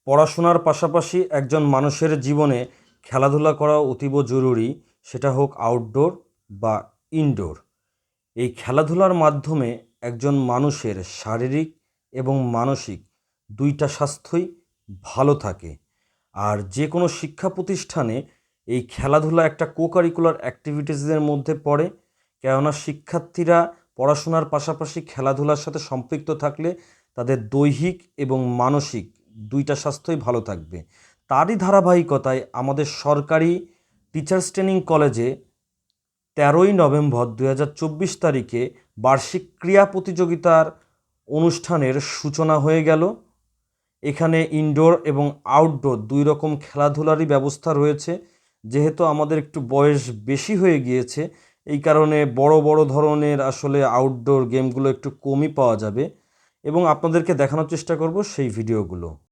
পড়াশোনার পাশাপাশি একজন মানুষের জীবনে খেলাধুলা করা অতীব জরুরি, সেটা হোক আউটডোর বা ইনডোর। এই খেলাধুলার মাধ্যমে একজন মানুষের শারীরিক এবং মানসিক দুইটা স্বাস্থ্যই ভালো থাকে। আর যে কোনো শিক্ষা প্রতিষ্ঠানে এই খেলাধুলা একটা কোকারিকুলার অ্যাক্টিভিটিসের মধ্যে পড়ে, কেননা শিক্ষার্থীরা পড়াশোনার পাশাপাশি খেলাধুলার সাথে সম্পৃক্ত থাকলে তাদের দৈহিক এবং মানসিক দুইটা স্বাস্থ্যই ভালো থাকবে। তারই ধারাবাহিকতায় আমাদের সরকারি টিচার্স ট্রেনিং কলেজে 13ই নভেম্বর 2024 তারিখে বার্ষিক ক্রীড়া প্রতিযোগিতার অনুষ্ঠানের সূচনা হয়ে গেল। এখানে ইনডোর এবং আউটডোর দুই রকম খেলাধুলারই ব্যবস্থা রয়েছে। যেহেতু আমাদের একটু বয়স বেশি হয়ে গিয়েছে, এই কারণে বড় বড় ধরনের আসলে আউটডোর গেমগুলো একটু কমই পাওয়া যাবে এবং আপনাদেরকে দেখানোর চেষ্টা করব সেই ভিডিওগুলো।